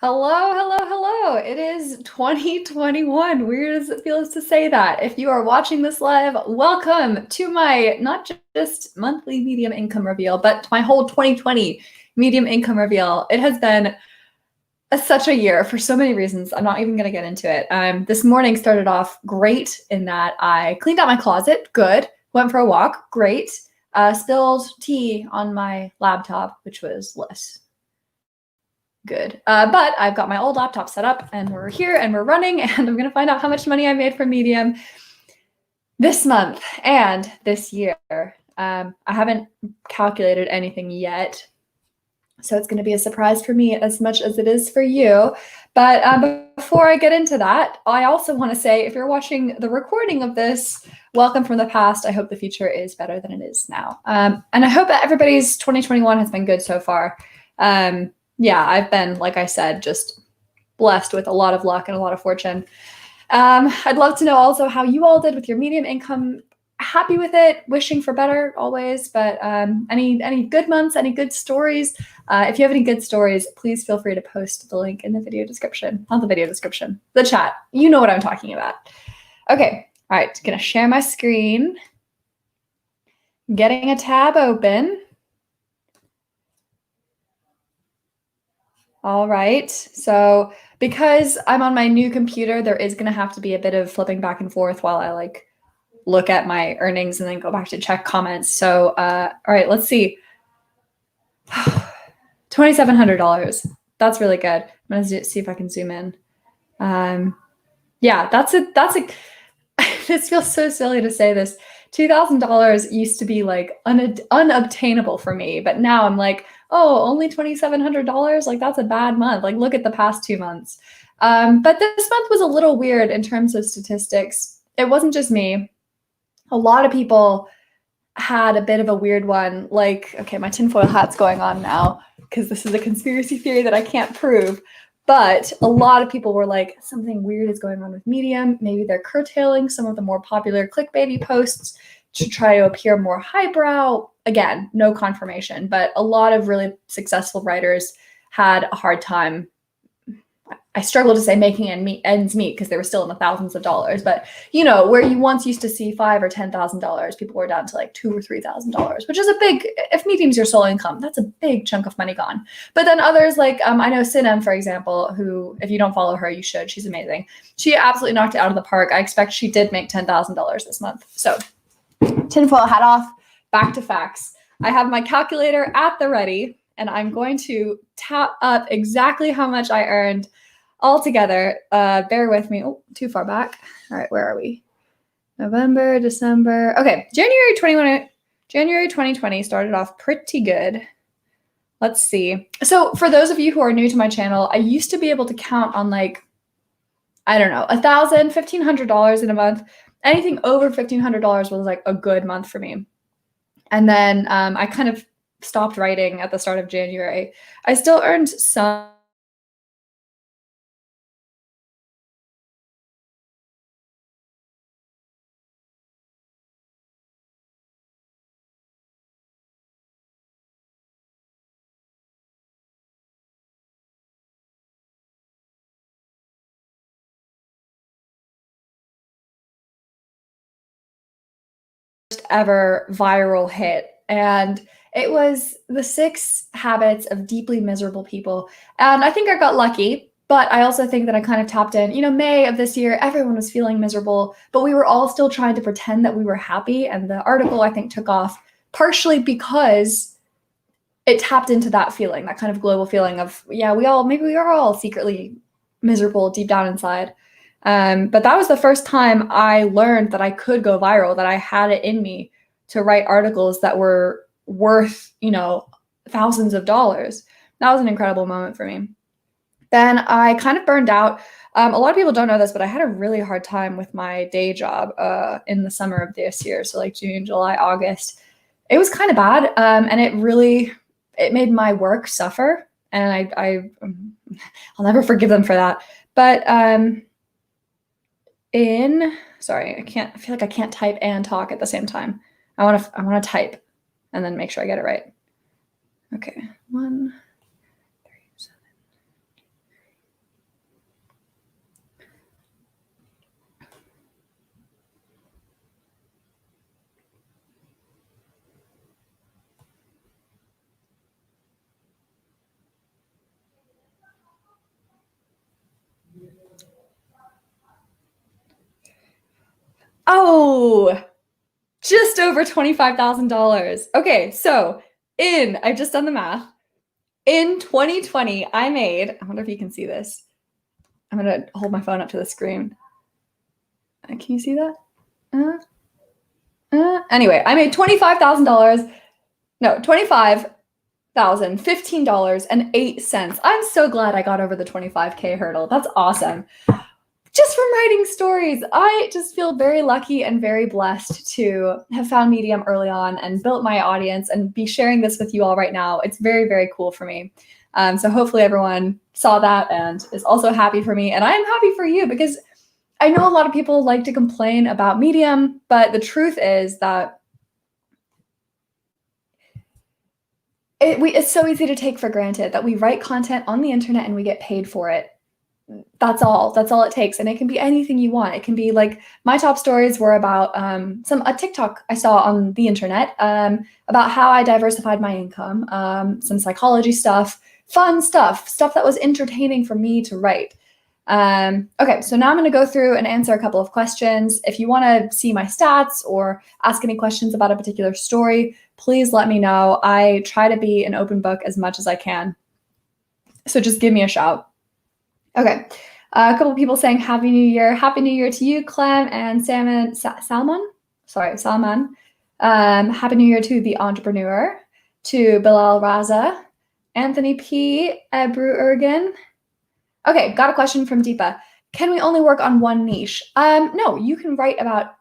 Hello, hello, hello. It is 2021. Weird as it feels to say that. If you are watching this live, welcome to my not just monthly medium income reveal, but my whole 2020 medium income reveal. It has been such a year for so many reasons. I'm not even going to get into it. This morning started off great in that I cleaned out my closet. Good. Went for a walk. Great. Spilled tea on my laptop, which was less good. But I've got my old laptop set up and we're here and we're running and I'm going to find out how much money I made from Medium this month and this year. I haven't calculated anything yet, so it's going to be a surprise for me as much as it is for you. But before I get into that, I also want to say, if you're watching the recording of this, welcome from the past. I hope the future is better than it is now. And I hope that everybody's 2021 has been good so far. Yeah, I've been, like I said, just blessed with a lot of luck and a lot of fortune. I'd love to know also how you all did with your medium income. Happy with it, wishing for better always, but any good months, any good stories? If you have any good stories, please feel free to post the link in the video description. Not the video description, the chat. You know what I'm talking about. Okay, all right, gonna share my screen. Getting a tab open. All right, so because I'm on my new computer, there is going to have to be a bit of flipping back and forth while I look at my earnings and then go back to check comments. So, all right, let's see. $2,700. That's really good. I'm going to see if I can zoom in. Yeah, that's a, this feels so silly to say this. $2,000 used to be like unobtainable for me, but now I'm like, oh, only $2,700? Like, that's a bad month. Like, look at the past 2 months. But this month was a little weird in terms of statistics. It wasn't just me. A lot of people had a bit of a weird one. Like, okay, my tinfoil hat's going on now because this is a conspiracy theory that I can't prove. But a lot of people were like, something weird is going on with Medium. Maybe they're curtailing some of the more popular clickbaity posts to try to appear more highbrow. Again, no confirmation, but a lot of really successful writers had a hard time. I struggle to say making ends meet because they were still in the thousands of dollars, but you know, where you once used to see $5,000 or $10,000, people were down to like $2,000 or $3,000, which is a big, if Medium's your sole income, that's a big chunk of money gone. But then others like, I know Sinem, for example, who, if you don't follow her, you should, she's amazing. She absolutely knocked it out of the park. I expect she did make $10,000 this month. So tinfoil hat off, back to facts. I have my calculator at the ready and I'm going to tap up exactly how much I earned all together. Bear with me. Oh, too far back. All right, where are we? November, December. Okay, January 2020 started off pretty good. Let's see. So for those of you who are new to my channel, I used to be able to count on like, I don't know, $1,000, $1,500 in a month. Anything over $1,500 was like a good month for me. And then I kind of stopped writing at the start of January. I still earned some. Ever viral hit, and it was The 6 Habits of Deeply Miserable People. And I think I got lucky, but I also think that I kind of tapped in. You know, May of this year, everyone was feeling miserable, but we were all still trying to pretend that we were happy. And the article, I think, took off partially because it tapped into that feeling, that kind of global feeling of, yeah, maybe we are all secretly miserable deep down inside. But that was the first time I learned that I could go viral, that I had it in me to write articles that were worth, you know, thousands of dollars. That was an incredible moment for me. Then I kind of burned out. A lot of people don't know this, but I had a really hard time with my day job in the summer of this year. So like June, July, August. It was kind of bad. And it made my work suffer. And I'll never forgive them for that. But sorry, I feel like I can't type and talk at the same time. I want to type and then make sure I get it right. Okay, 1, 3, 7. Oh, just over $25,000. Okay, so I've just done the math. In 2020, I wonder if you can see this. I'm going to hold my phone up to the screen. Can you see that? Anyway, I made $25,000. No, $25,015.08. I'm so glad I got over the 25K hurdle. That's awesome. Just from writing stories. I just feel very lucky and very blessed to have found Medium early on and built my audience and be sharing this with you all right now. It's very, very cool for me. So hopefully everyone saw that and is also happy for me. And I'm happy for you because I know a lot of people like to complain about Medium, but the truth is that it's so easy to take for granted that we write content on the internet and we get paid for it. That's all it takes. And it can be anything you want. It can be like my top stories were about a TikTok I saw on the internet about how I diversified my income, some psychology stuff, fun stuff that was entertaining for me to write. Okay, so now I'm going to go through and answer a couple of questions. If you want to see my stats or ask any questions about a particular story, please let me know. I try to be an open book as much as I can. So just give me a shout. Okay, a couple of people saying Happy New Year. Happy New Year to you, Clem and Salman. Happy New Year to The Entrepreneur, to Bilal Raza, Anthony P, Ebru Ergin. Okay, got a question from Deepa. Can we only work on one niche? No, you can write about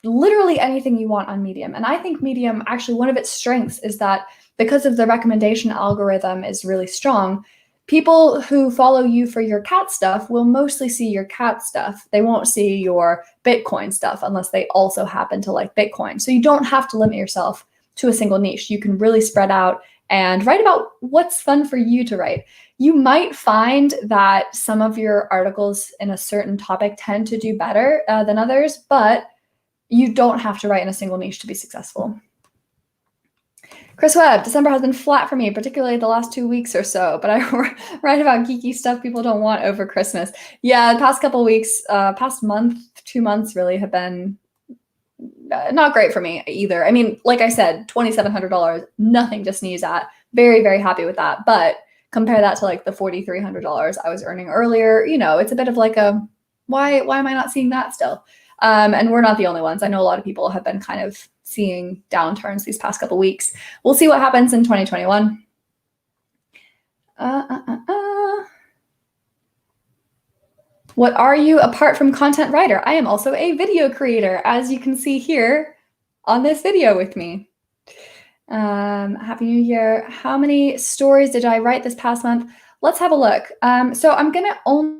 literally anything you want on Medium. And I think Medium, actually, one of its strengths is that because of the recommendation algorithm is really strong, people who follow you for your cat stuff will mostly see your cat stuff. They won't see your Bitcoin stuff unless they also happen to like Bitcoin. So you don't have to limit yourself to a single niche. You can really spread out and write about what's fun for you to write. You might find that some of your articles in a certain topic tend to do better than others, but you don't have to write in a single niche to be successful. Chris Webb, December has been flat for me, particularly the last 2 weeks or so, but I write about geeky stuff people don't want over Christmas. Yeah, the past couple weeks, past month, 2 months really have been not great for me either. I mean, like I said, $2,700, nothing to sneeze at. Very, very happy with that. But compare that to like the $4,300 I was earning earlier. You know, it's a bit of like a, why am I not seeing that still? And we're not the only ones. I know a lot of people have been kind of seeing downturns these past couple weeks. We'll see what happens in 2021. What are you apart from content writer? I am also a video creator, as you can see here on this video with me. Happy New Year. How many stories did I write this past month? Let's have a look. So I'm going to only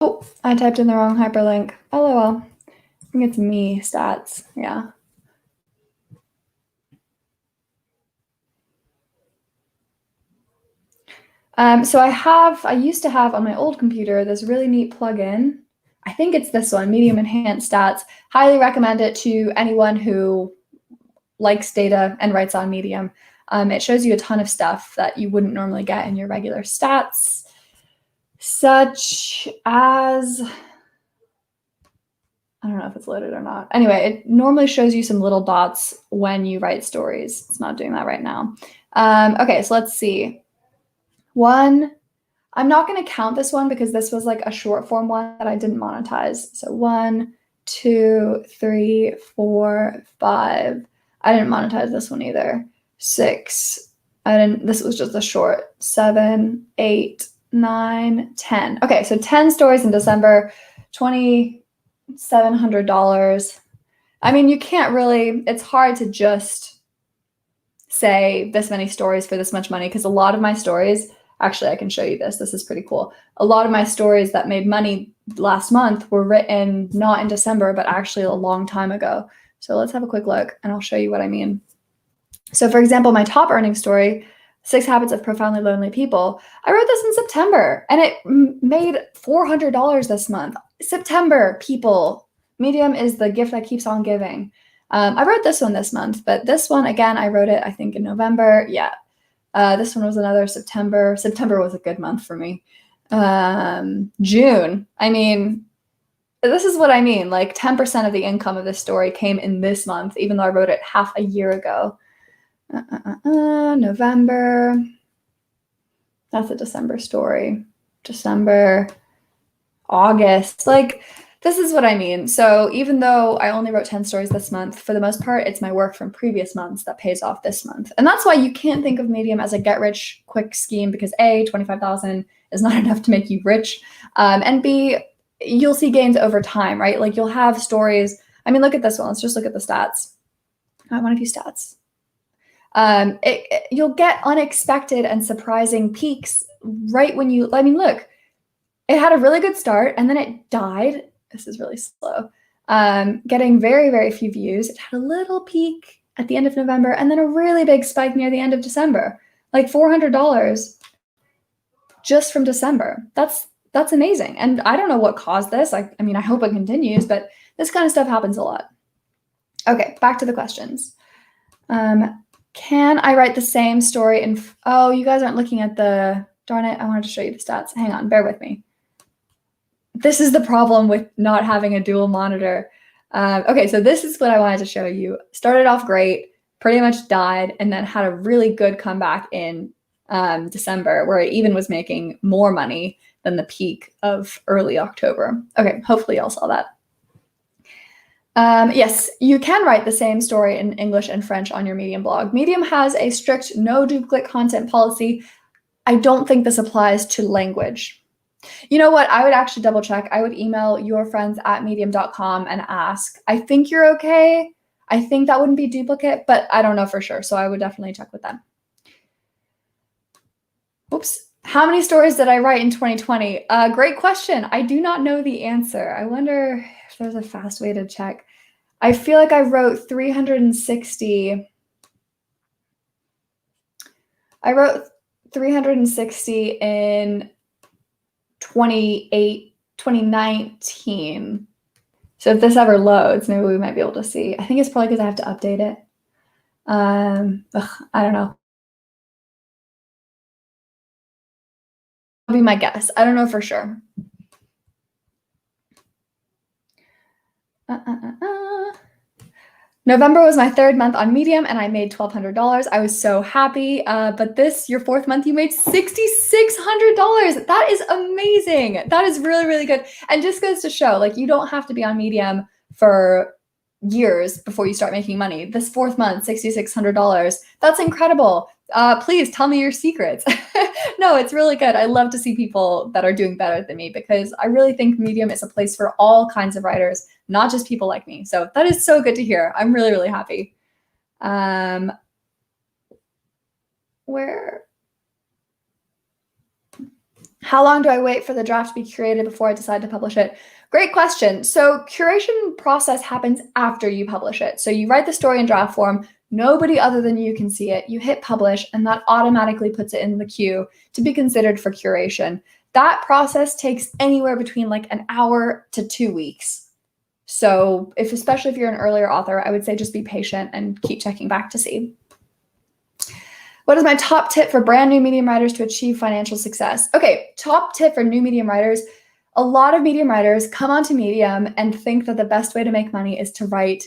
Oh, I typed in the wrong hyperlink. LOL. I think it's me stats. Yeah. So I used to have on my old computer this really neat plugin. I think it's this one, Medium Enhanced Stats. Highly recommend it to anyone who likes data and writes on Medium. It shows you a ton of stuff that you wouldn't normally get in your regular stats, such as, I don't know if it's loaded or not. Anyway, it normally shows you some little dots when you write stories. It's not doing that right now. Okay, so let's see. One, I'm not going to count this one because this was like a short form one that I didn't monetize. So 1, 2, 3, 4, 5. I didn't monetize this one either. 6. This was just a short. 7, 8, 9, 10. Okay, so 10 stories in December, $2,700. I mean, you can't really, it's hard to just say this many stories for this much money because a lot of my stories, actually I can show you this. This is pretty cool. A lot of my stories that made money last month were written not in December, but actually a long time ago. So let's have a quick look and I'll show you what I mean. So for example, my top earning story 6 Habits of Profoundly Lonely People. I wrote this in September, and it made $400 this month. September, people. Medium is the gift that keeps on giving. I wrote this one this month, but this one, again, I wrote it, I think, in November. Yeah. This one was another September. September was a good month for me. June. I mean, this is what I mean. Like 10% of the income of this story came in this month, even though I wrote it half a year ago. November. That's a December story. December, August. Like, this is what I mean. So even though I only wrote 10 stories this month, for the most part, it's my work from previous months that pays off this month. And that's why you can't think of Medium as a get-rich-quick scheme, because A, $25,000 is not enough to make you rich, and B, you'll see gains over time, right? Like, you'll have stories. I mean, look at this one. Let's just look at the stats. I want a few stats. You'll get unexpected and surprising peaks right when you, I mean, look, it had a really good start and then it died. This is really slow. Getting very, very few views. It had a little peak at the end of November and then a really big spike near the end of December, like $400 just from December. That's amazing. And I don't know what caused this. I mean, I hope it continues, but this kind of stuff happens a lot. Okay, back to the questions. Can I write the same story in, oh, you guys aren't looking at the, darn it, I wanted to show you the stats. Hang on, bear with me. This is the problem with not having a dual monitor. Okay, so this is what I wanted to show you. Started off great, pretty much died, and then had a really good comeback in December, where it even was making more money than the peak of early October. Okay, hopefully y'all saw that. Yes, you can write the same story in English and French on your Medium blog. Medium has a strict no duplicate content policy. I don't think this applies to language. You know what? I would actually double check. I would email yourfriends@medium.com and ask. I think you're okay. I think that wouldn't be duplicate, but I don't know for sure. So I would definitely check with them. Oops. How many stories did I write in 2020? Great question. I do not know the answer. I wonder if there's a fast way to check. I feel like I wrote 360. I wrote 360 in 2019. So if this ever loads, maybe we might be able to see. I think it's probably because I have to update it. I don't know. That'll be my guess. I don't know for sure. November was my 3rd month on Medium and I made $1,200. I was so happy. But this, your 4th month, you made $6,600. That is amazing. That is really, really good. And just goes to show, like, you don't have to be on Medium for years before you start making money. This 4th month, $6,600. That's incredible. Please tell me your secrets. No, it's really good. I love to see people that are doing better than me because I really think Medium is a place for all kinds of writers, not just people like me. So that is so good to hear. I'm really, really happy. How long do I wait for the draft to be created before I decide to publish it? Great question. So curation process happens after you publish it. So you write the story in draft form. Nobody other than you can see it. You hit publish, and that automatically puts it in the queue to be considered for curation. That process takes anywhere between like an hour to 2 weeks. So especially if you're an earlier author, I would say just be patient and keep checking back to see. What is my top tip for brand new Medium writers to achieve financial success? Okay, top tip for new Medium writers. A lot of Medium writers come onto Medium and think that the best way to make money is to write,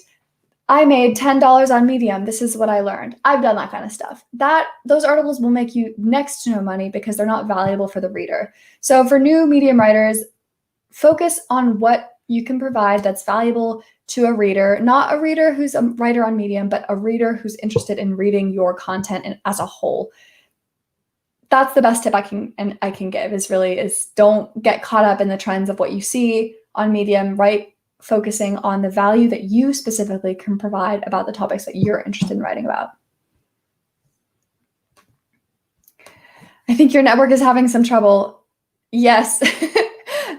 I made $10 on Medium. This is what I learned. I've done that kind of stuff. Those articles will make you next to no money because they're not valuable for the reader. So for new Medium writers, focus on what you can provide that's valuable to a reader, not a reader who's a writer on Medium, but a reader who's interested in reading your content as a whole. That's the best tip I can give is don't get caught up in the trends of what you see on Medium, right? Focusing on the value that you specifically can provide about the topics that you're interested in writing about. I think your network is having some trouble. Yes.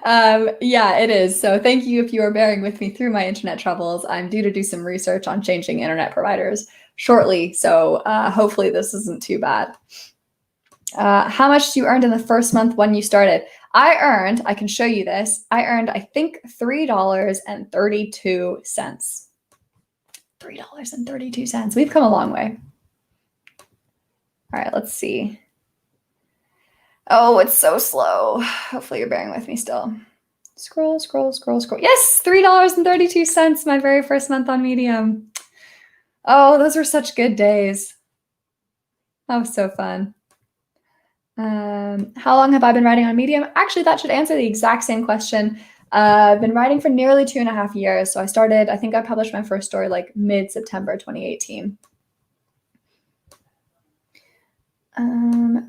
Yeah, it is. So thank you if you are bearing with me through my internet troubles. I'm due to do some research on changing internet providers shortly. So hopefully this isn't too bad. How much you earned in the first month when you started? I can show you this. I earned, I think, $3.32. $3.32. We've come a long way. All right, let's see. Oh, it's so slow. Hopefully you're bearing with me still. Scroll. Yes, $3.32, my very first month on Medium. Oh, those were such good days. That was so fun. How long have I been writing on Medium? Actually, that should answer the exact same question. I've been writing for nearly 2.5 years. So I think I published my first story like mid-September 2018.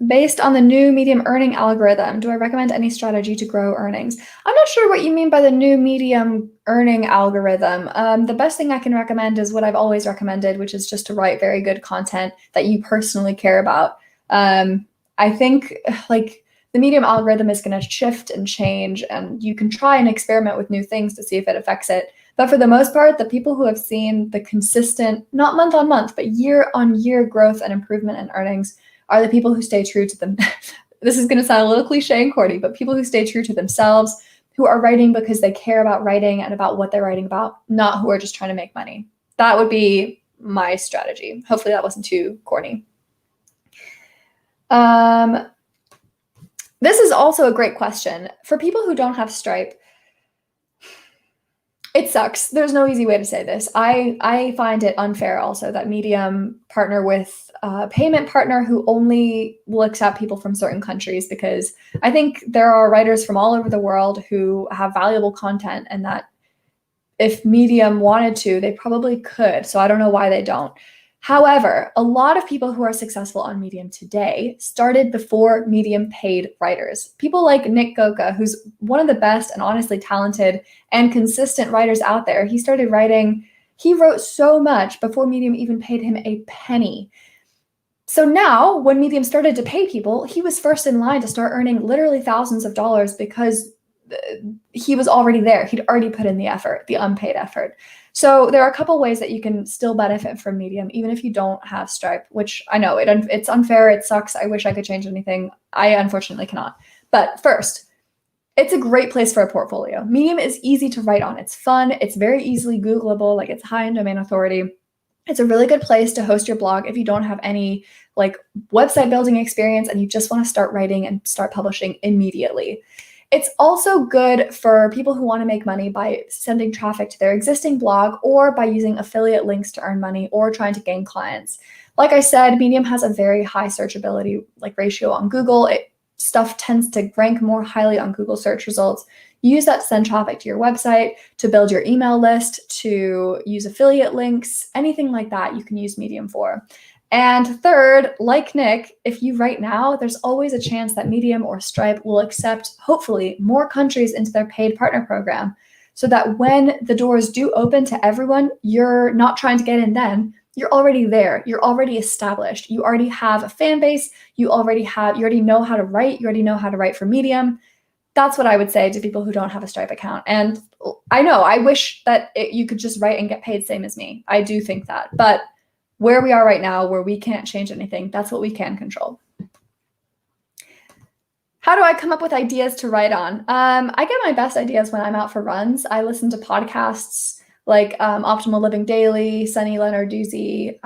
Based on the new Medium earning algorithm, do I recommend any strategy to grow earnings? I'm not sure what you mean by the new Medium earning algorithm. The best thing I can recommend is what I've always recommended, which is just to write very good content that you personally care about. I think like the Medium algorithm is going to shift and change, and you can try and experiment with new things to see if it affects it. But for the most part, the people who have seen the consistent, not month on month, but year on year growth and improvement in earnings are the people who stay true to them. This is going to sound a little cliche and corny, but people who stay true to themselves, who are writing because they care about writing and about what they're writing about, not who are just trying to make money. That would be my strategy. Hopefully that wasn't too corny. This is also a great question. For people who don't have Stripe, it sucks. There's no easy way to say this. I find it unfair also that Medium partner with a payment partner who only will accept people from certain countries, because I think there are writers from all over the world who have valuable content, and that if Medium wanted to, they probably could. So I don't know why they don't. However, a lot of people who are successful on Medium today started before Medium paid writers. People like Nick Goka, who's one of the best and honestly talented and consistent writers out there. He started writing, he wrote so much before Medium even paid him a penny. So now when Medium started to pay people, he was first in line to start earning literally thousands of dollars because he was already there. He'd already put in the effort, the unpaid effort. So there are a couple ways that you can still benefit from Medium, even if you don't have Stripe, which I know it's unfair. It sucks. I wish I could change anything. I unfortunately cannot. But first, it's a great place for a portfolio. Medium is easy to write on. It's fun. It's very easily Googleable. Like, it's high in domain authority. It's a really good place to host your blog if you don't have any like website building experience and you just want to start writing and start publishing immediately. It's also good for people who want to make money by sending traffic to their existing blog, or by using affiliate links to earn money, or trying to gain clients. Like I said, Medium has a very high searchability ratio on Google. Stuff tends to rank more highly on Google search results. Use that to send traffic to your website, to build your email list, to use affiliate links, anything like that you can use Medium for. And third, like Nick, if you write now, there's always a chance that Medium or Stripe will accept, hopefully, more countries into their paid partner program, so that when the doors do open to everyone, you're not trying to get in then. You're already there. You're already established. You already have a fan base. You already know how to write. You already know how to write for Medium. That's what I would say to people who don't have a Stripe account. And I know, I wish that you could just write and get paid same as me. I do think that. But where we are right now, where we can't change anything, that's what we can control. How do I come up with ideas to write on? I get my best ideas when I'm out for runs. I listen to podcasts like Optimal Living Daily, Sunny Lenarduzzi,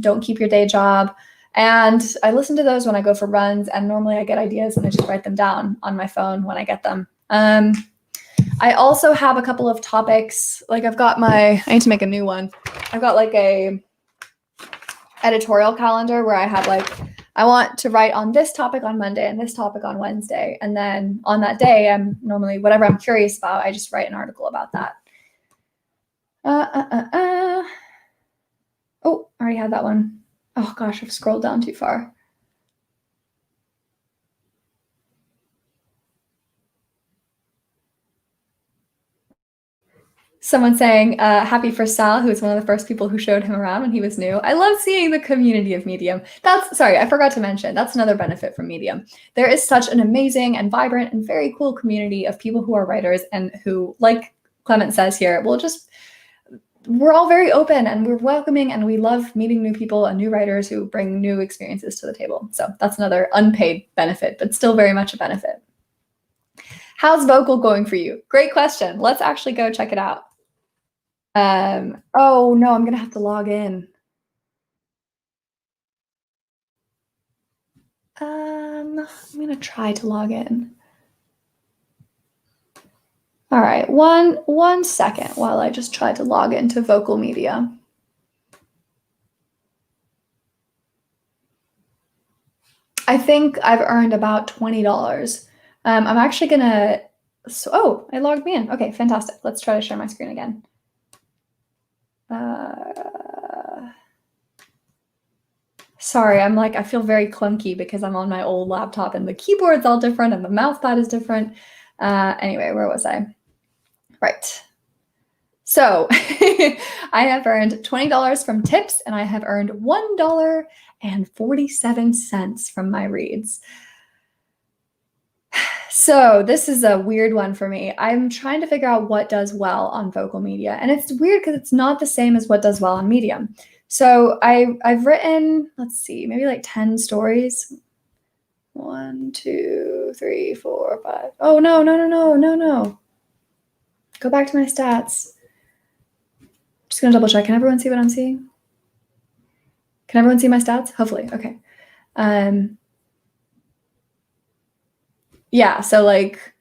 Don't Keep Your Day Job. And I listen to those when I go for runs, and normally I get ideas and I just write them down on my phone when I get them. I also have a couple of topics. Like I need to make a new one. I've got like a editorial calendar where I have I want to write on this topic on Monday and this topic on Wednesday. And then on that day, I'm normally, whatever I'm curious about, I just write an article about that. Oh, I already had that one. Oh gosh, I've scrolled down too far. Someone saying, happy for Sal, who was one of the first people who showed him around when he was new. I love seeing the community of Medium. Sorry, I forgot to mention, that's another benefit from Medium. There is such an amazing and vibrant and very cool community of people who are writers and who, like Clement says here, will just we're all very open and we're welcoming and we love meeting new people and new writers who bring new experiences to the table. So that's another unpaid benefit, but still very much a benefit. How's vocal going for you? Great question. Let's actually go check it out. Oh no, I'm gonna have to log in. I'm gonna try to log in. All right, one second while I just try to log into Vocal Media. I think I've earned about $20. I'm actually gonna, oh, I logged me in. Okay, fantastic. Let's try to share my screen again. Sorry, I feel very clunky because I'm on my old laptop and the keyboard's all different and the mouse pad is different. Anyway, where was I? Right. So I have earned $20 from tips and I have earned $1.47 from my reads. So this is a weird one for me. I'm trying to figure out what does well on Vocal Media. And it's weird because it's not the same as what does well on Medium. So I've written, let's see, maybe like 10 stories. 1, 2, 3, 4, 5. Oh, no. Go back to my stats. Just gonna double check. Can everyone see what I'm seeing? Can everyone see my stats? Hopefully, okay. Yeah, so like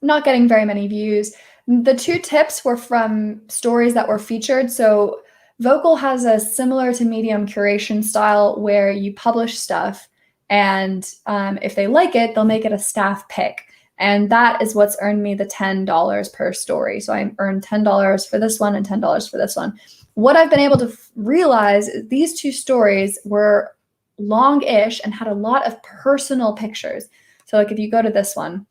not getting very many views. The 2 tips were from stories that were featured. So Vocal has a similar to Medium curation style where you publish stuff and if they like it, they'll make it a staff pick. And that is what's earned me the $10 per story. So I earned $10 for this one and $10 for this one. What I've been able to realize is these 2 stories were long-ish and had a lot of personal pictures. So like if you go to this one,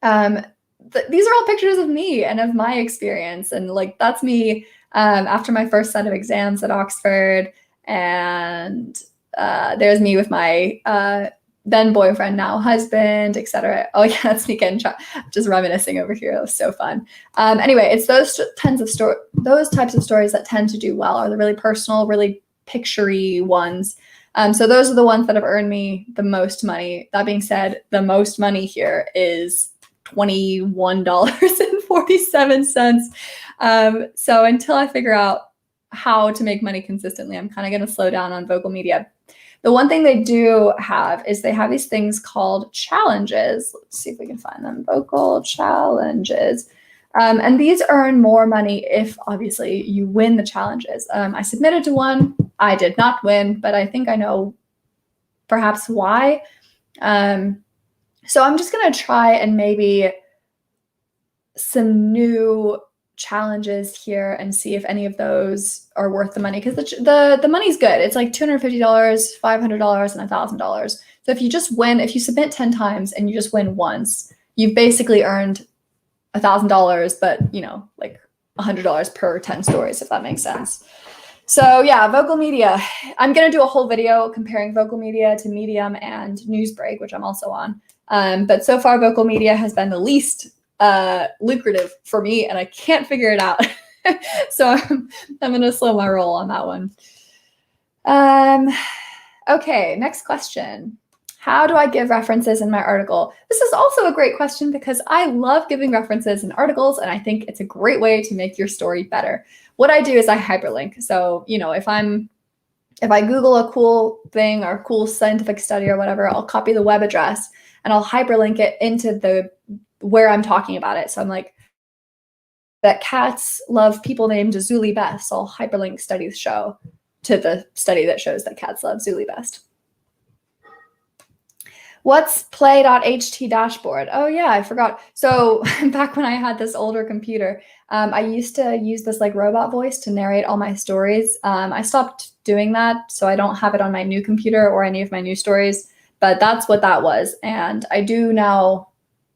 these are all pictures of me and of my experience. And like, that's me after my first set of exams at Oxford. And there's me with my then boyfriend, now husband, etc. Oh yeah, that's me again, just reminiscing over here. It was so fun. Anyway, it's those types of stories that tend to do well, are the really personal, really picture-y ones. So those are the ones that have earned me the most money. That being said, the most money here is $21.47. So until I figure out how to make money consistently, I'm kind of going to slow down on Vocal Media. The one thing they do have is they have these things called challenges. Let's see if we can find them. Vocal challenges. And these earn more money if, obviously, you win the challenges. I submitted to one. I did not win, but I think I know perhaps why. So I'm just going to try and maybe some new challenges here and see if any of those are worth the money, because the money's good. It's like $250, $500, and $1,000. So if you just win, if you submit 10 times and you just win once, you've basically earned $1,000, but like $100 per 10 stories, if that makes sense. So yeah, Vocal Media. I'm gonna do a whole video comparing Vocal Media to Medium and Newsbreak, which I'm also on. But so far, Vocal Media has been the least lucrative for me, and I can't figure it out. So I'm gonna slow my roll on that one. Okay, next question. How do I give references in my article? This is also a great question because I love giving references in articles, and I think it's a great way to make your story better. What I do is I hyperlink. So, if I Google a cool thing or a cool scientific study or whatever, I'll copy the web address and I'll hyperlink it into where I'm talking about it. So I'm like, that cats love people named Zuli best. So I'll hyperlink studies show to the study that shows that cats love Zuli best. What's play.ht dashboard? Oh yeah, I forgot. So back when I had this older computer, I used to use this like robot voice to narrate all my stories. I stopped doing that, so I don't have it on my new computer or any of my new stories, but that's what that was. And I do now,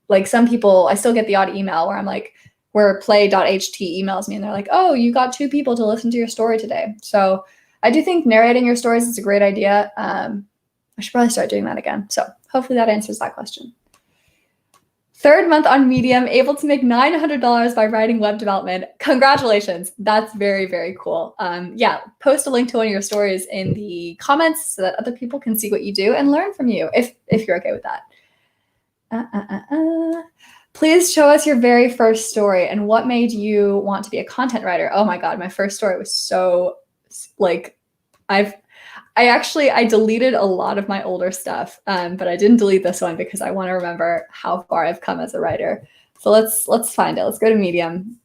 like some people, I still get the odd email where play.ht emails me and they're like, oh, you got 2 people to listen to your story today. So I do think narrating your stories is a great idea. I should probably start doing that again. So hopefully that answers that question. Third month on Medium, able to make $900 by writing web development. Congratulations. That's very, very cool. Yeah, post a link to one of your stories in the comments so that other people can see what you do and learn from you if you're okay with that. Please show us your very first story and what made you want to be a content writer. Oh my God, my first story was so like, I deleted a lot of my older stuff, but I didn't delete this one because I want to remember how far I've come as a writer. So let's find it. Let's go to Medium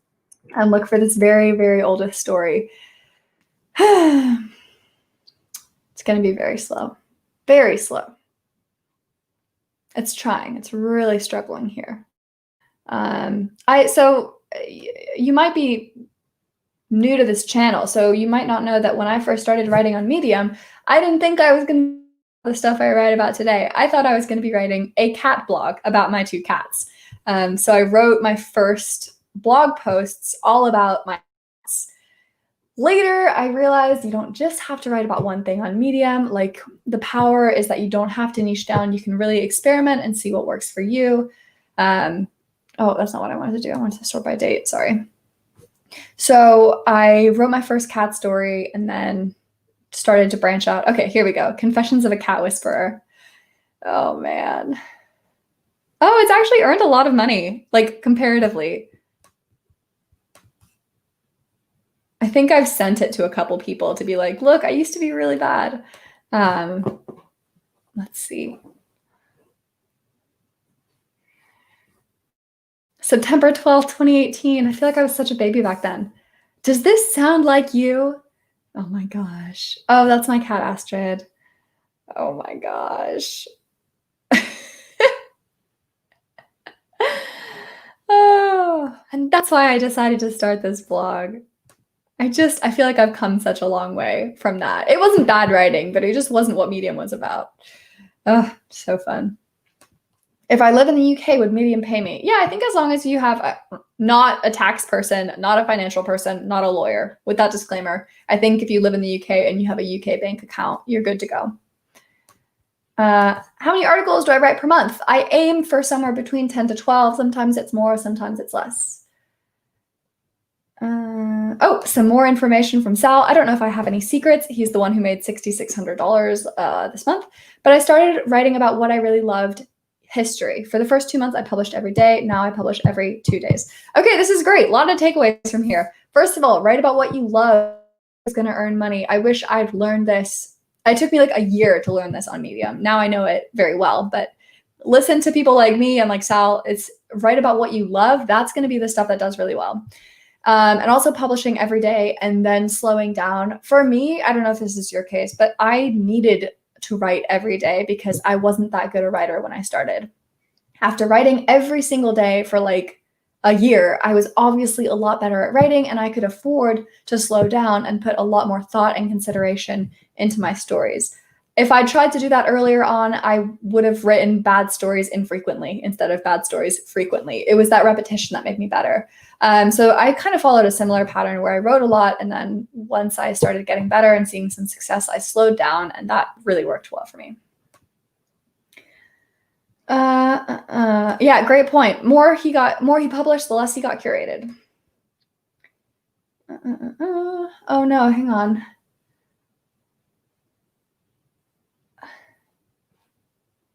and look for this very, very oldest story. It's going to be very slow, very slow. It's trying. It's really struggling here. So you might be new to this channel, so you might not know that when I first started writing on Medium, I didn't think I was going to do the stuff I write about today. I thought I was going to be writing a cat blog about my 2 cats. So I wrote my first blog posts all about my cats. Later, I realized you don't just have to write about one thing on Medium. Like, the power is that you don't have to niche down. You can really experiment and see what works for you. Oh, that's not what I wanted to do. I wanted to sort by date. Sorry. So I wrote my first cat story and then started to branch out. Okay, here we go. Confessions of a Cat Whisperer. Oh, man. Oh, it's actually earned a lot of money, like, comparatively. I think I've sent it to a couple people to be like, look, I used to be really bad. Let's see. September 12th, 2018. I feel like I was such a baby back then. Does this sound like you? Oh my gosh. Oh, that's my cat, Astrid. Oh my gosh. Oh, and that's why I decided to start this blog. I feel like I've come such a long way from that. It wasn't bad writing, but it just wasn't what Medium was about. Oh, so fun. If I live in the UK, would Medium pay me? Yeah, I think as long as you have not a tax person, not a financial person, not a lawyer, with that disclaimer, I think if you live in the UK and you have a UK bank account, you're good to go. How many articles do I write per month? I aim for somewhere between 10 to 12. Sometimes it's more, sometimes it's less. Oh, some more information from Sal. I don't know if I have any secrets. He's the one who made $6,600 this month. But I started writing about what I really loved, history. For the first 2 months, I published every day. Now I publish every 2 days. Okay, this is great. A lot of takeaways from here. First of all, write about what you love is going to earn money. I wish I'd learned this. It took me like a year to learn this on Medium. Now I know it very well, but listen to people like me and like Sal. It's write about what you love. That's going to be the stuff that does really well. And also publishing every day and then slowing down. For me, I don't know if this is your case, but I needed to write every day because I wasn't that good a writer when I started. After writing every single day for like a year, I was obviously a lot better at writing and I could afford to slow down and put a lot more thought and consideration into my stories. If I tried to do that earlier on, I would have written bad stories infrequently instead of bad stories frequently. It was that repetition that made me better. So I kind of followed a similar pattern where I wrote a lot, and then once I started getting better and seeing some success, I slowed down, and that really worked well for me. Yeah, great point. More he published, the less he got curated. Oh no, hang on.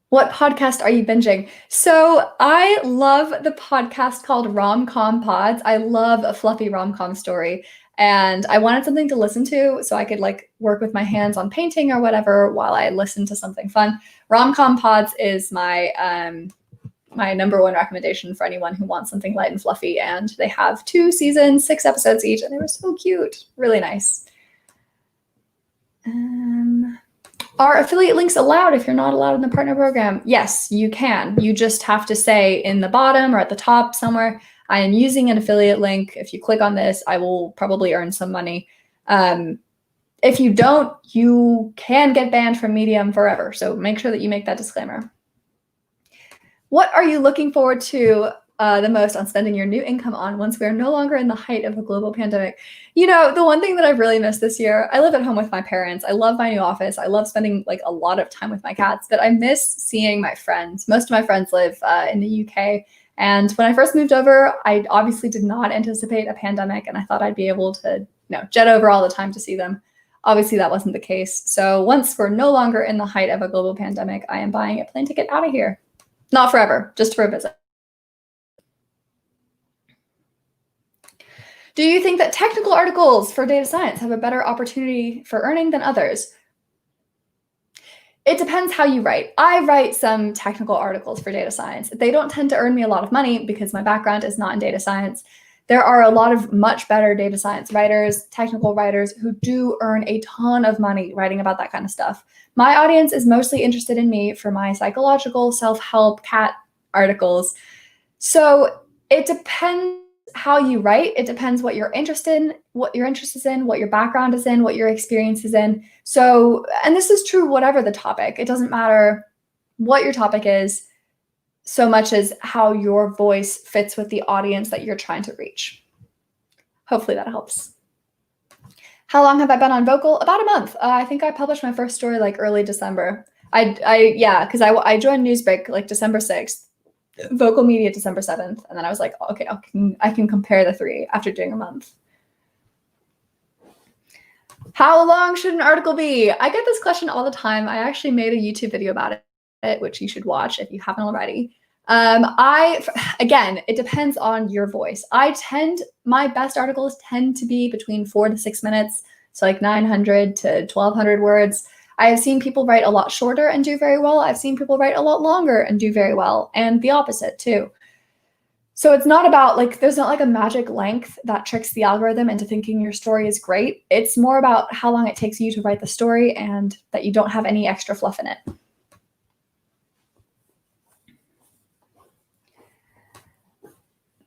What podcast are you binging? So I love the podcast called Rom-Com Pods. I love a fluffy rom-com story. And I wanted something to listen to so I could like work with my hands on painting or whatever while I listen to something fun. Rom-Com Pods is my my number one recommendation for anyone who wants something light and fluffy. And they have 2 seasons, 6 episodes each, and they were so cute. Really nice. Are affiliate links allowed if you're not allowed in the partner program? Yes, you can. You just have to say in the bottom or at the top somewhere, I am using an affiliate link. If you click on this, I will probably earn some money. If you don't, you can get banned from Medium forever. So make sure that you make that disclaimer. What are you looking forward to the most on spending your new income on once we are no longer in the height of a global pandemic? You know, the one thing that I've really missed this year, I live at home with my parents. I love my new office. I love spending like a lot of time with my cats, but I miss seeing my friends. Most of my friends live in the UK, And when I first moved over, I obviously did not anticipate a pandemic, and I thought I'd be able to jet over all the time to see them. Obviously, that wasn't the case. So once we're no longer in the height of a global pandemic, I am buying a plane ticket out of here. Not forever, just for a visit. Do you think that technical articles for data science have a better opportunity for earning than others? It depends how you write. I write some technical articles for data science. They don't tend to earn me a lot of money because my background is not in data science. There are a lot of much better data science writers, technical writers who do earn a ton of money writing about that kind of stuff. My audience is mostly interested in me for my psychological, self-help, cat articles. So it depends how you write. It depends what you're interested in, what your background is in, what your experience is in. So, and this is true whatever the topic. It doesn't matter what your topic is so much as how your voice fits with the audience that you're trying to reach. Hopefully that helps. How long have I been on Vocal? About a month. I think I published my first story like early December. Because I joined Newsbreak like December 6th. Vocal Media December 7th, and then I was like, okay, I can compare the three after doing a month. How long should an article be? I get this question all the time. I actually made a YouTube video about it, which you should watch if you haven't already. Again, it depends on your voice. My best articles tend to be between 4 to 6 minutes, so like 900 to 1200 words. I have seen people write a lot shorter and do very well. I've seen people write a lot longer and do very well, and the opposite too. So it's not about there's not like a magic length that tricks the algorithm into thinking your story is great. It's more about how long it takes you to write the story and that you don't have any extra fluff in it.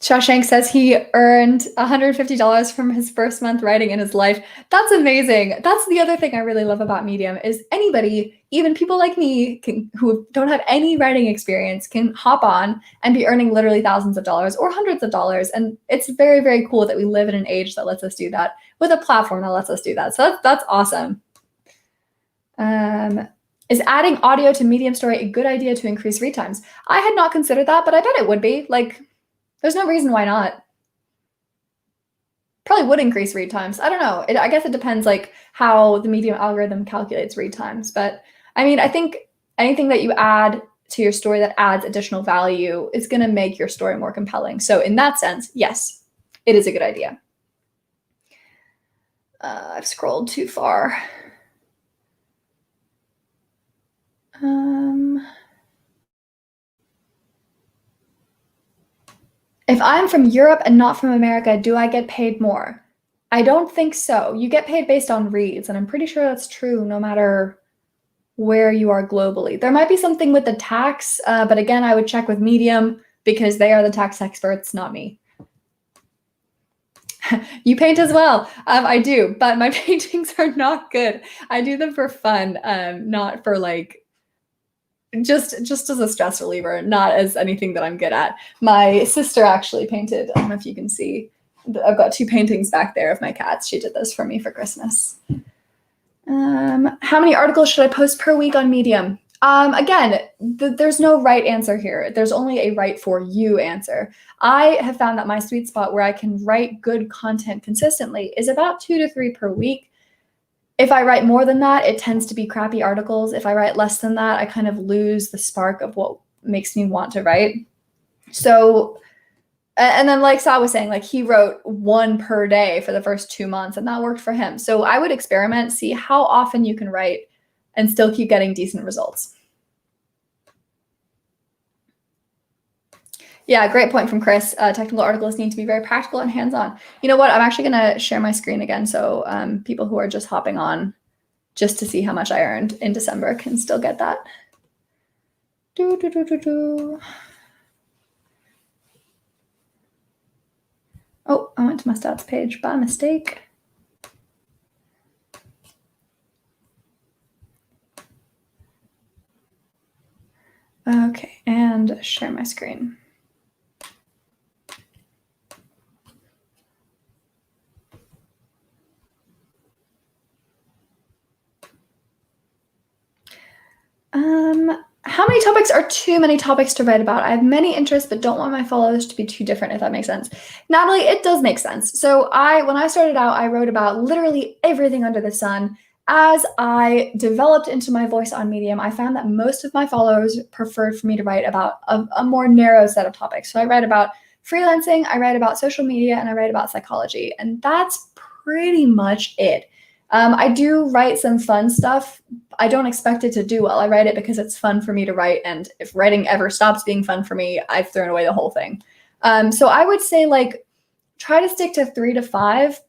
Shawshank says he earned $150 from his first month writing in his life. That's amazing. That's the other thing I really love about Medium is anybody, even people like me who don't have any writing experience, can hop on and be earning literally thousands of dollars or hundreds of dollars. And it's very, very cool that we live in an age that lets us do that with a platform that lets us do that. So that's awesome. Is adding audio to Medium story a good idea to increase read times? I had not considered that, but I bet it would be. There's no reason why not. Probably would increase read times. I don't know. I guess it depends how the Medium algorithm calculates read times. But I mean, I think anything that you add to your story that adds additional value is going to make your story more compelling. So in that sense, yes, it is a good idea. I've scrolled too far. If I'm from Europe and not from America, do I get paid more? I don't think so. You get paid based on reads, and I'm pretty sure that's true no matter where you are globally. There might be something with the tax, but again, I would check with Medium because they are the tax experts, not me. You paint as well. I do, but my paintings are not good. I do them for fun, not for just as a stress reliever, not as anything that I'm good at. My sister actually painted. I don't know if you can see. I've got 2 paintings back there of my cats. She did this for me for Christmas. How many articles should I post per week on Medium? Again, there's no right answer here. There's only a right for you answer. I have found that my sweet spot where I can write good content consistently is about 2 to 3 per week. If I write more than that, it tends to be crappy articles. If I write less than that, I kind of lose the spark of what makes me want to write. So, and then like Sa was saying, he wrote 1 per day for the first 2 months, and that worked for him. So I would experiment, see how often you can write and still keep getting decent results. Yeah, great point from Chris. Technical articles need to be very practical and hands-on. You know what? I'm actually going to share my screen again so people who are just hopping on just to see how much I earned in December can still get that. Oh, I went to my stats page by mistake. Okay, and share my screen. How How many topics are too many topics to write about? I have many interests, but don't want my followers to be too different, if that makes sense. Natalie, it does make sense. So when I started out, I wrote about literally everything under the sun. As I developed into my voice on Medium, I found that most of my followers preferred for me to write about a more narrow set of topics. So I write about freelancing, I write about social media, and I write about psychology. And that's pretty much it. I do write some fun stuff. I don't expect it to do well. I write it because it's fun for me to write. And if writing ever stops being fun for me, I've thrown away the whole thing. So I would say like try to stick to 3 to 5,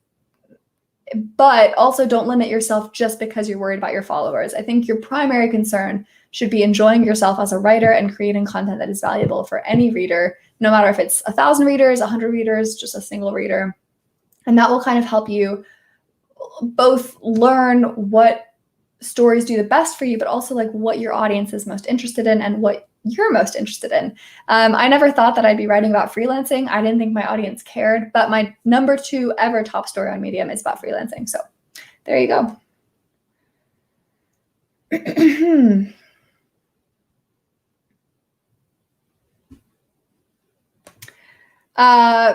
but also don't limit yourself just because you're worried about your followers. I think your primary concern should be enjoying yourself as a writer and creating content that is valuable for any reader, no matter if it's 1,000 readers, 100 readers, just a single reader. And that will kind of help you both learn what stories do the best for you, but also like what your audience is most interested in and what you're most interested in. I never thought that I'd be writing about freelancing. I didn't think my audience cared, but my number 2 ever top story on Medium is about freelancing. So there you go.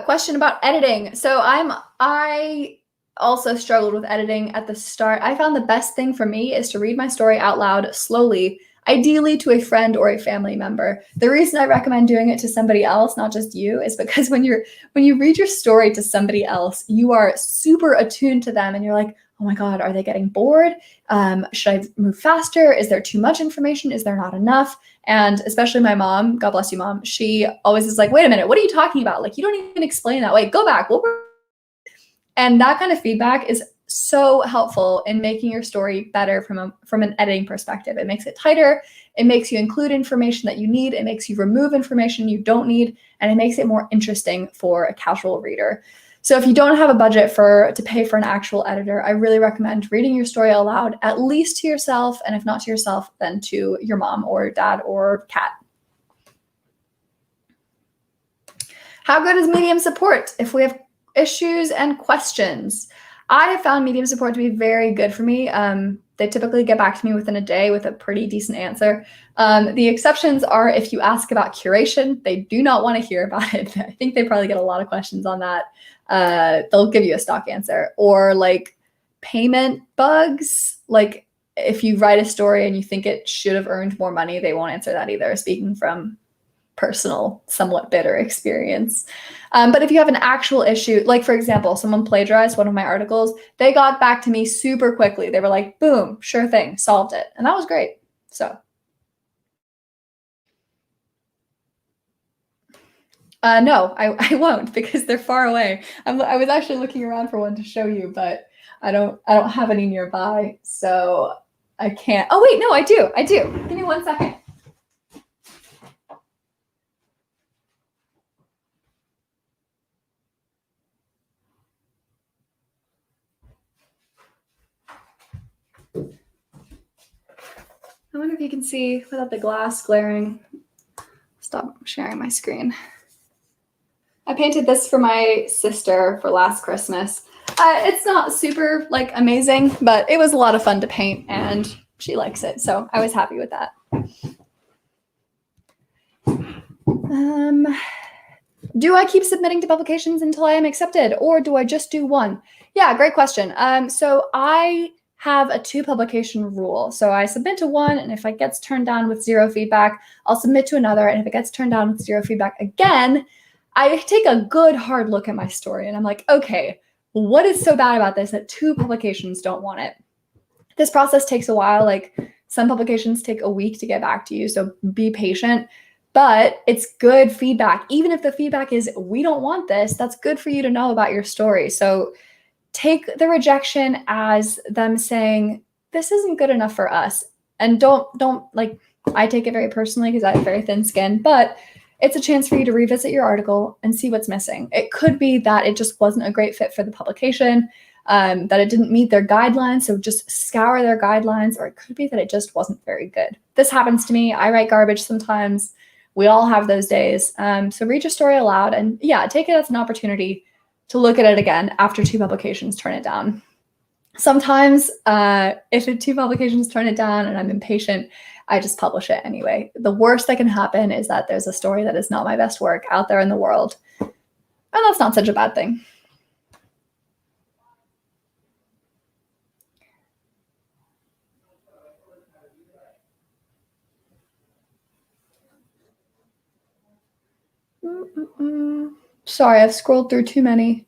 Question about editing. So I also struggled with editing at the start. I found the best thing for me is to read my story out loud slowly, ideally to a friend or a family member. The reason I recommend doing it to somebody else, not just you, is because when you read your story to somebody else, you are super attuned to them and you're like, oh my God, are they getting bored? Should I move faster? Is there too much information? Is there not enough? And especially my mom, God bless you, Mom, she always is like, wait a minute, what are you talking about? Like, you don't even explain that. Wait, go back. And that kind of feedback is so helpful in making your story better from an editing perspective. It makes it tighter. It makes you include information that you need. It makes you remove information you don't need. And it makes it more interesting for a casual reader. So if you don't have a budget to pay for an actual editor, I really recommend reading your story aloud, at least to yourself. And if not to yourself, then to your mom or dad or cat. How good is Medium support if we have issues and questions? I have found Medium support to be very good for me. They typically get back to me within a day with a pretty decent answer. The exceptions are if you ask about curation, they do not want to hear about it. I think they probably get a lot of questions on that. They'll give you a stock answer. Or like payment bugs, like if you write a story and you think it should have earned more money, they won't answer that either, speaking from personal, somewhat bitter experience. But if you have an actual issue, like for example, someone plagiarized one of my articles, they got back to me super quickly. They were like, boom, sure thing, solved it. And that was great. So no, I won't, because they're far away. I was actually looking around for one to show you, but I don't have any nearby, so I can't. Oh wait, no, I do. Give me 1 second. I wonder if you can see without the glass glaring. Stop sharing my screen. I painted this for my sister for last Christmas. It's not super like amazing, but it was a lot of fun to paint and she likes it. So I was happy with that. Do I keep submitting to publications until I am accepted, or do I just do one? Yeah, great question. So I have a 2 publication rule. So I submit to one, and if it gets turned down with 0 feedback, I'll submit to another. And if it gets turned down with 0 feedback again, I take a good hard look at my story and I'm like, okay, what is so bad about this that 2 publications don't want it? This process takes a while. Like some publications take a week to get back to you. So be patient, but it's good feedback. Even if the feedback is, we don't want this, that's good for you to know about your story. So take the rejection as them saying, this isn't good enough for us. And don't like, I take it very personally because I have very thin skin, but it's a chance for you to revisit your article and see what's missing. It could be that it just wasn't a great fit for the publication, that it didn't meet their guidelines. So just scour their guidelines, or it could be that it just wasn't very good. This happens to me. I write garbage sometimes. We all have those days. So read your story aloud and yeah, take it as an opportunity to look at it again after 2 publications turn it down. Sometimes if 2 publications turn it down and I'm impatient, I just publish it anyway. The worst that can happen is that there's a story that is not my best work out there in the world. And that's not such a bad thing. Sorry, I've scrolled through too many.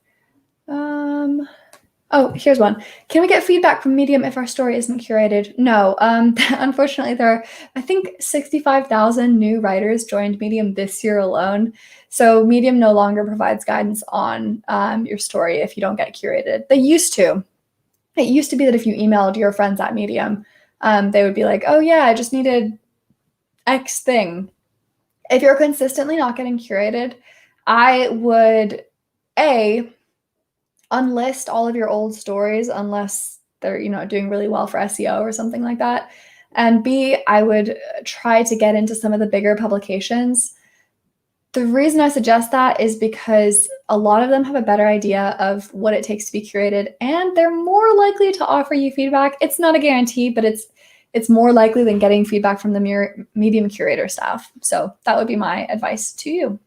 Oh, here's one. Can we get feedback from Medium if our story isn't curated? No. Unfortunately, there are, I think, 65,000 new writers joined Medium this year alone. So Medium no longer provides guidance on your story if you don't get curated. They used to. It used to be that if you emailed your friends at Medium, they would be like, oh yeah, I just needed X thing. If you're consistently not getting curated, I would, unlist all of your old stories unless they're, doing really well for SEO or something like that. And B, I would try to get into some of the bigger publications. The reason I suggest that is because a lot of them have a better idea of what it takes to be curated, and they're more likely to offer you feedback. It's not a guarantee, but it's more likely than getting feedback from the Medium curator staff. So that would be my advice to you.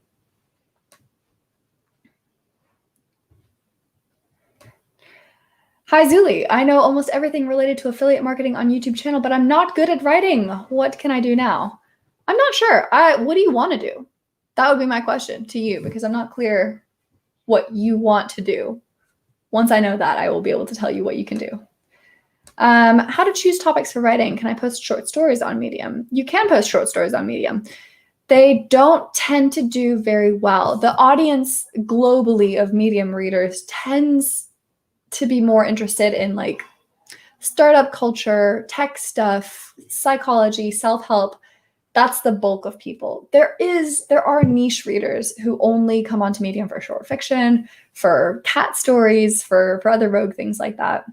Hi, Zuli. I know almost everything related to affiliate marketing on YouTube channel, but I'm not good at writing. What can I do now? I'm not sure. What do you want to do? That would be my question to you, because I'm not clear what you want to do. Once I know that, I will be able to tell you what you can do. How to choose topics for writing. Can I post short stories on Medium? You can post short stories on Medium. They don't tend to do very well. The audience globally of Medium readers tends to be more interested in like startup culture, tech stuff, psychology, self-help. That's the bulk of people. There are niche readers who only come onto Medium for short fiction, for cat stories, for other rogue things like that.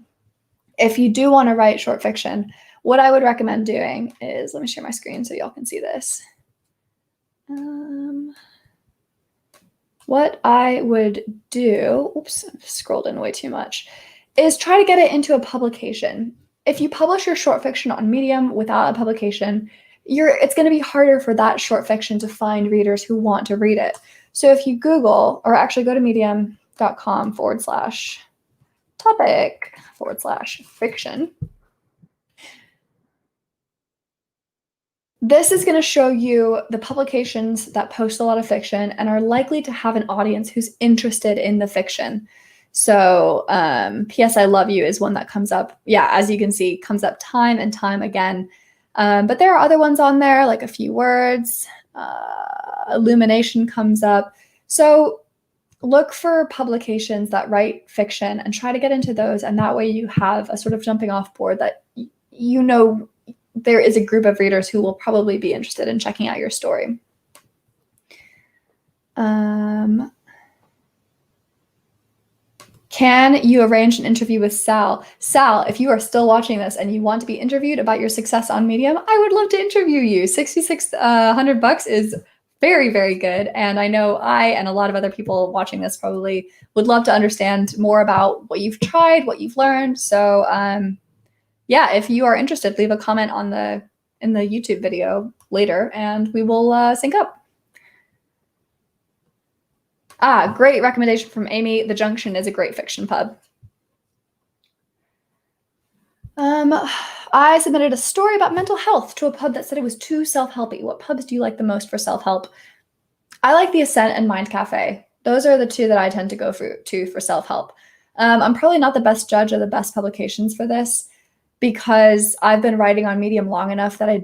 If you do want to write short fiction, what I would recommend doing is, let me share my screen so y'all can see this. What I would do, oops, I've scrolled in way too much, is try to get it into a publication. If you publish your short fiction on Medium without a publication, it's going to be harder for that short fiction to find readers who want to read it. So if you Google, or actually go to medium.com/topic/fiction, this is going to show you the publications that post a lot of fiction and are likely to have an audience who's interested in the fiction. So P.S. I Love You is one that comes up. Yeah, as you can see, comes up time and time again. But there are other ones on there, like A Few Words, Illumination comes up. So look for publications that write fiction and try to get into those. And that way you have a sort of jumping off board that there is a group of readers who will probably be interested in checking out your story. Can you arrange an interview with Sal? Sal, if you are still watching this and you want to be interviewed about your success on Medium, I would love to interview you. $6,600 is very, very good. And I know I and a lot of other people watching this probably would love to understand more about what you've tried, what you've learned. So yeah, if you are interested, leave a comment in the YouTube video later and we will sync up. Great recommendation from Amy. The Junction is a great fiction pub. I submitted a story about mental health to a pub that said it was too self-helpy. What pubs do you like the most for self-help? I like the Ascent and Mind Cafe. Those are the two that I tend to go to for self-help. I'm probably not the best judge of the best publications for this because I've been writing on Medium long enough that I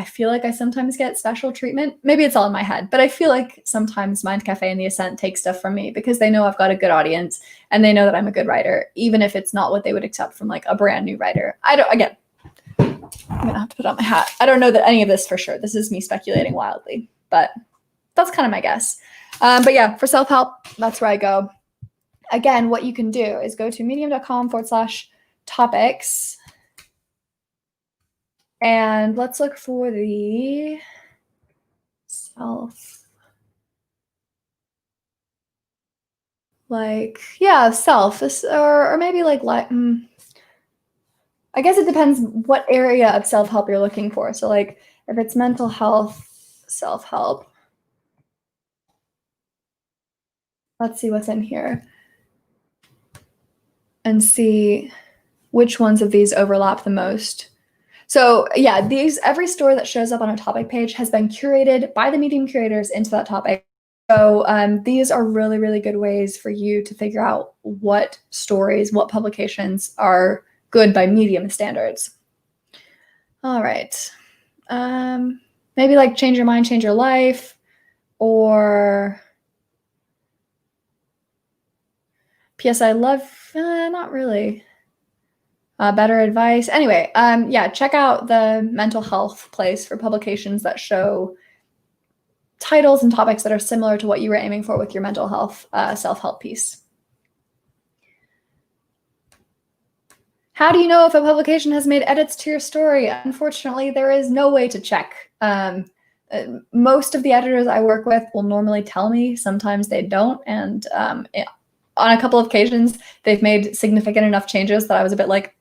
feel like I sometimes get special treatment. Maybe it's all in my head, but I feel like sometimes Mind Cafe and The Ascent take stuff from me because they know I've got a good audience and they know that I'm a good writer, even if it's not what they would accept from like a brand new writer. I'm gonna have to put on my hat. I don't know that any of this for sure. This is me speculating wildly, but that's kind of my guess. But yeah, for self-help, that's where I go. Again, what you can do is go to medium.com/topics. And let's look for the self. Self, or maybe like, I guess it depends what area of self-help you're looking for. So like if it's mental health, self-help, let's see what's in here and see which ones of these overlap the most. So yeah, every story that shows up on a topic page has been curated by the Medium curators into that topic. So these are really, really good ways for you to figure out what stories, what publications are good by Medium standards. All right. Maybe like Change Your Mind, Change Your Life, or P.S. I Love, not really. Better Advice. Anyway, yeah, check out the mental health place for publications that show titles and topics that are similar to what you were aiming for with your mental health self-help piece. How do you know if a publication has made edits to your story? Unfortunately, there is no way to check. Most of the editors I work with will normally tell me. Sometimes they don't. And on a couple of occasions, they've made significant enough changes that I was a bit like,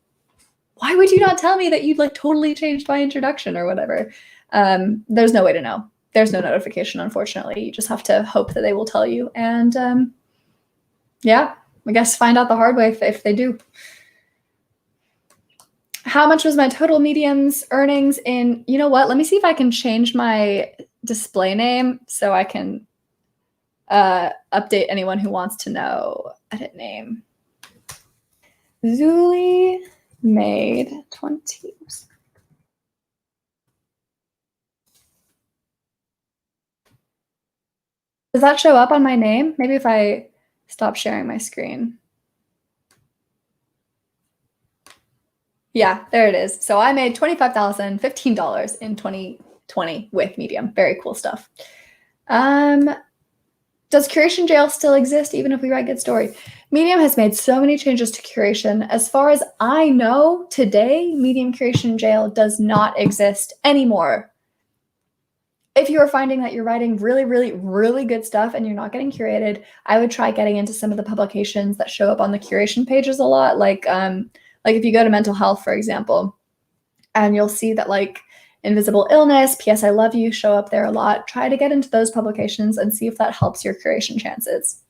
why would you not tell me that you'd like totally changed my introduction or whatever? There's no way to know. There's no notification, unfortunately. You just have to hope that they will tell you. And yeah, I guess find out the hard way if they do. How much was my total Medium's earnings in, you know what? Let me see if I can change my display name so I can update anyone who wants to know. Edit name. Zuli made 20. Does that show up on my name? Maybe if I stop sharing my screen. Yeah, there it is. So I made $25,015 in 2020 with Medium. Very cool stuff. Does curation jail still exist even if we write good story? Medium has made so many changes to curation. As far as I know, today, Medium curation jail does not exist anymore. If you are finding that you're writing really, really, really good stuff and you're not getting curated, I would try getting into some of the publications that show up on the curation pages a lot. Like if you go to mental health, for example, and you'll see that like Invisible Illness, P.S. I Love You show up there a lot. Try to get into those publications and see if that helps your curation chances.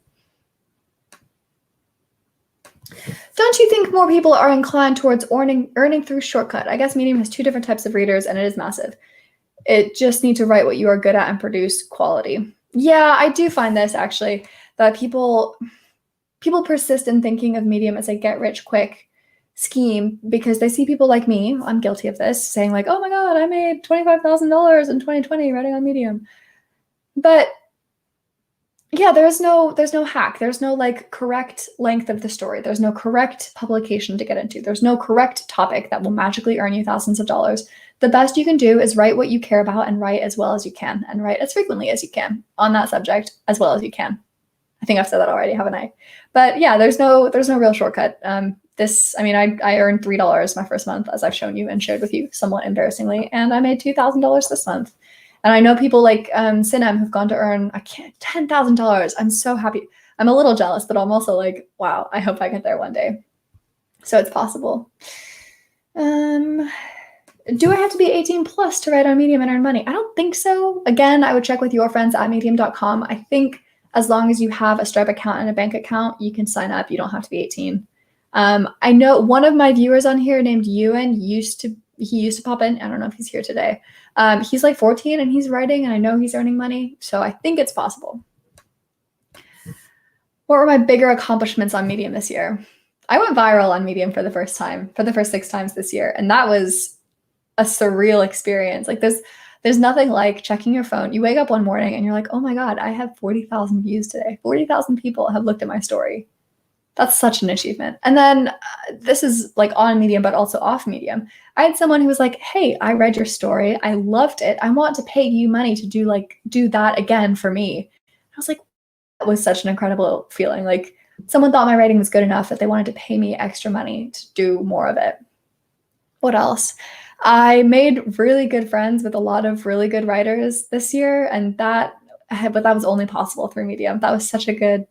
Don't you think more people are inclined towards earning through shortcut? I guess Medium has two different types of readers and it is massive. It just need to write what you are good at and produce quality. Yeah, I do find this actually, that people persist in thinking of Medium as a get rich quick scheme because they see people like me, I'm guilty of this, saying like, oh my God, I made $25,000 in 2020 writing on Medium. But yeah, there's no hack. There's no like correct length of the story. There's no correct publication to get into. There's no correct topic that will magically earn you thousands of dollars. The best you can do is write what you care about and write as well as you can and write as frequently as you can on that subject as well as you can. I think I've said that already, haven't I? But yeah, there's no real shortcut. I earned $3 my first month, as I've shown you and shared with you somewhat embarrassingly, and I made $2,000 this month. And I know people like Sinem who've gone to earn $10,000. I'm so happy. I'm a little jealous, but I'm also like, wow, I hope I get there one day. So it's possible. Do I have to be 18 plus to write on Medium and earn money? I don't think so. Again, I would check with your friends at medium.com. I think as long as you have a Stripe account and a bank account, you can sign up. You don't have to be 18. I know one of my viewers on here named Ewan used to pop in. I don't know if he's here today. He's like 14 and he's writing and I know he's earning money. So I think it's possible. What were my bigger accomplishments on Medium this year? I went viral on Medium for the first 6 times this year. And that was a surreal experience. Like there's nothing like checking your phone. You wake up one morning and you're like, oh my God, I have 40,000 views today. 40,000 people have looked at my story. That's such an achievement. And then this is like on Medium, but also off Medium. I had someone who was like, hey, I read your story. I loved it. I want to pay you money to do that again for me. I was like, that was such an incredible feeling. Like someone thought my writing was good enough that they wanted to pay me extra money to do more of it. What else? I made really good friends with a lot of really good writers this year. And but that was only possible through Medium. That was such a good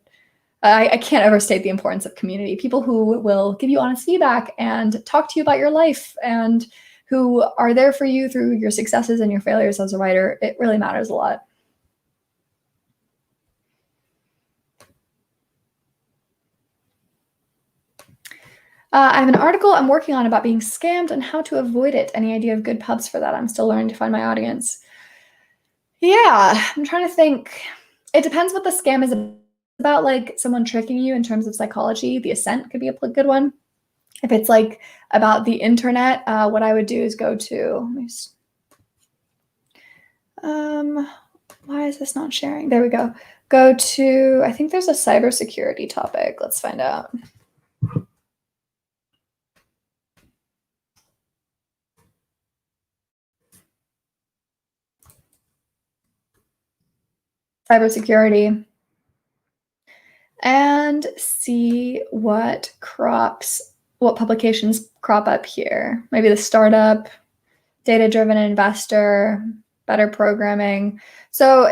I can't overstate the importance of community. People who will give you honest feedback and talk to you about your life and who are there for you through your successes and your failures as a writer. It really matters a lot. I have an article I'm working on about being scammed and how to avoid it. Any idea of good pubs for that? I'm still learning to find my audience. Yeah, I'm trying to think. It depends what the scam is about, like someone tricking you in terms of psychology. The Ascent could be a good one. If it's like about the internet, what I would do is go to, why is this not sharing? There we go. Go to, I think there's a cybersecurity topic. Let's find out. Cybersecurity. And see what publications crop up here. Maybe the startup, data-driven investor, better programming. So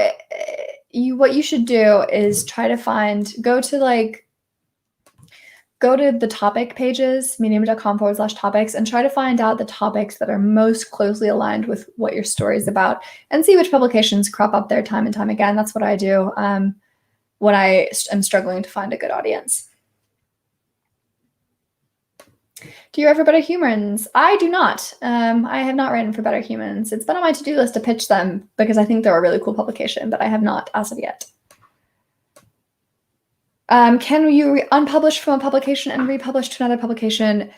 what you should do is try to go to the topic pages, medium.com/topics, and try to find out the topics that are most closely aligned with what your story is about and see which publications crop up there time and time again. That's what I do when I am struggling to find a good audience. Do you ever Better Humans? I do not. I have not written for Better Humans. It's been on my to-do list to pitch them because I think they're a really cool publication, but I have not as of yet. Can you unpublish from a publication and republish to another publication?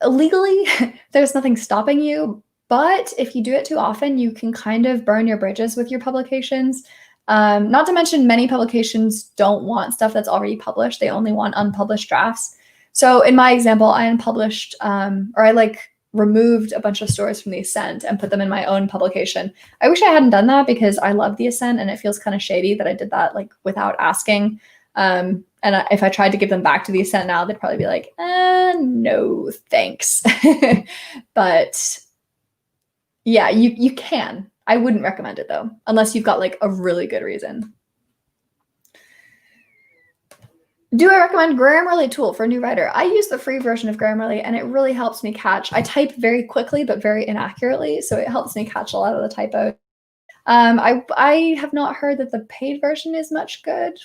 Legally, there's nothing stopping you, but if you do it too often, you can kind of burn your bridges with your publications. Not to mention many publications don't want stuff that's already published. They only want unpublished drafts. So in my example, I unpublished, or I removed a bunch of stories from the Ascent and put them in my own publication. I wish I hadn't done that because I love the Ascent and it feels kind of shady that I did that without asking. And if I tried to give them back to the Ascent now, they'd probably be like, no, thanks. But yeah, you can. I wouldn't recommend it though, unless you've got a really good reason. Do I recommend Grammarly tool for a new writer? I use the free version of Grammarly and it really helps me catch. I type very quickly, but very inaccurately. So it helps me catch a lot of the typos. I have not heard that the paid version is much good,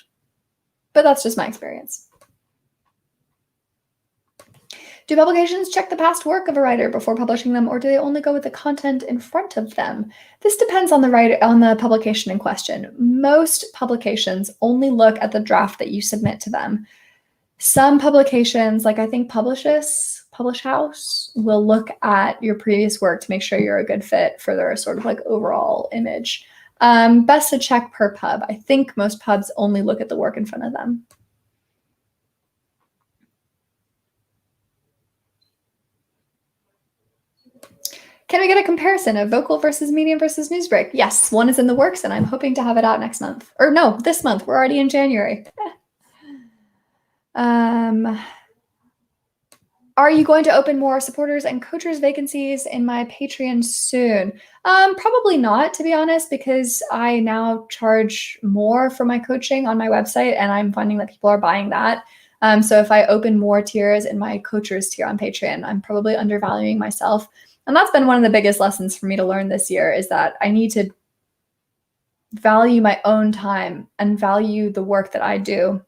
but that's just my experience. Do publications check the past work of a writer before publishing them, or do they only go with the content in front of them? This depends on the publication in question. Most publications only look at the draft that you submit to them. Some publications, like I think Publish House, will look at your previous work to make sure you're a good fit for their sort of overall image. Best to check per pub. I think most pubs only look at the work in front of them. Can we get a comparison of Vocal versus Medium versus Newsbreak? Yes, one is in the works and I'm hoping to have it out next month. Or no, this month. We're already in January. Are you going to open more supporters and coachers vacancies in my Patreon soon? Probably not, to be honest, because I now charge more for my coaching on my website and I'm finding that people are buying that. So if I open more tiers in my coachers tier on Patreon, I'm probably undervaluing myself. And that's been one of the biggest lessons for me to learn this year is that I need to value my own time and value the work that I do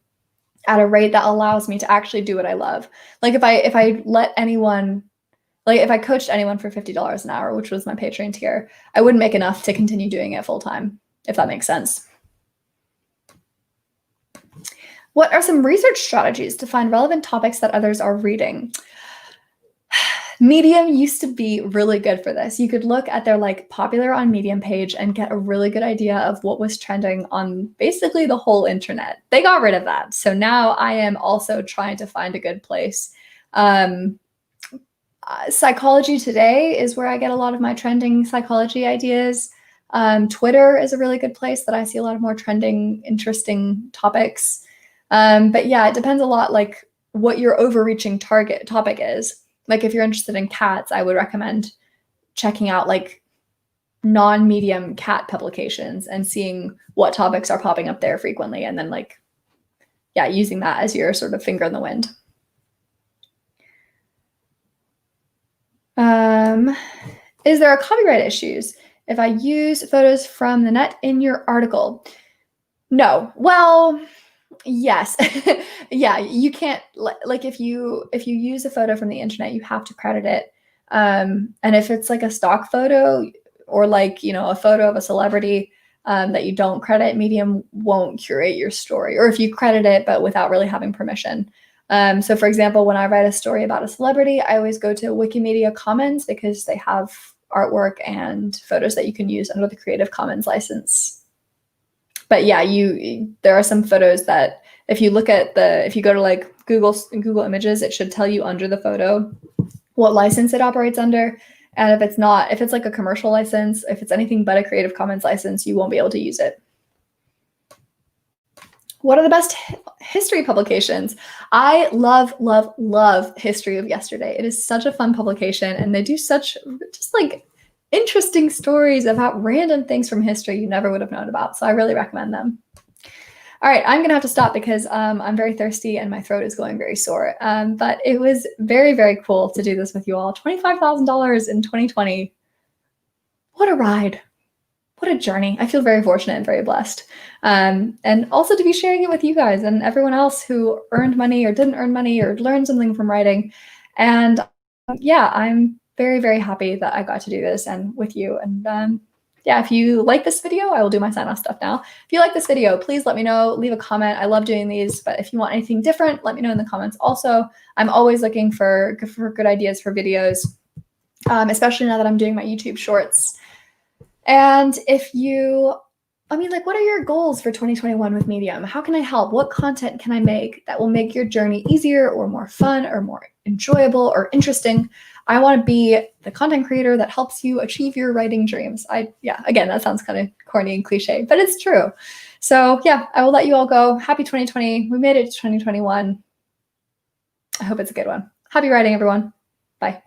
at a rate that allows me to actually do what I love. If I coached anyone for $50 an hour, which was my Patreon tier, I wouldn't make enough to continue doing it full time, if that makes sense. What are some research strategies to find relevant topics that others are reading? Medium used to be really good for this. You could look at their popular on Medium page and get a really good idea of what was trending on basically the whole internet. They got rid of that. So now I am also trying to find a good place. Psychology Today is where I get a lot of my trending psychology ideas. Twitter is a really good place that I see a lot of more trending, interesting topics. But yeah, it depends a lot what your overreaching topic is. If you're interested in cats, I would recommend checking out non-medium cat publications and seeing what topics are popping up there frequently and then yeah, using that as your sort of finger in the wind. Is there a copyright issues if I use photos from the net in your article? No. Well, yes. Yeah, you can't, like, if you use a photo from the internet, you have to credit it. And if it's like a stock photo or like, you know, a photo of a celebrity that you don't credit, Medium won't curate your story. Or if you credit it, but without really having permission. So for example, when I write a story about a celebrity, I always go to Wikimedia Commons because they have artwork and photos that you can use under the Creative Commons license. But yeah, there are some photos that if you look at if you go to like Google Images, it should tell you under the photo what license it operates under. And if it's like a commercial license, if it's anything but a Creative Commons license, you won't be able to use it. What are the best history publications? I love, love, love History of Yesterday. It is such a fun publication, and they do such just like interesting stories about random things from history you never would have known about. So I really recommend them. All right, I'm gonna have to stop because I'm very thirsty and my throat is going very sore. But it was very, very cool to do this with you all. $25,000 in 2020. What a ride. What a journey. I feel very fortunate and very blessed. And also to be sharing it with you guys and everyone else who earned money or didn't earn money or learned something from writing. And yeah, I'm very, very happy that I got to do this and with you. And yeah, if you like this video, I will do my sign-off stuff now. If you like this video, please let me know, leave a comment. I love doing these, but if you want anything different, let me know in the comments. Also, I'm always looking for good ideas for videos, especially now that I'm doing my YouTube shorts. And what are your goals for 2021 with Medium? How can I help? What content can I make that will make your journey easier or more fun or more enjoyable or interesting? I want to be the content creator that helps you achieve your writing dreams. Again, that sounds kind of corny and cliche, but it's true. So yeah, I will let you all go. Happy 2020. We made it to 2021. I hope it's a good one. Happy writing, everyone. Bye.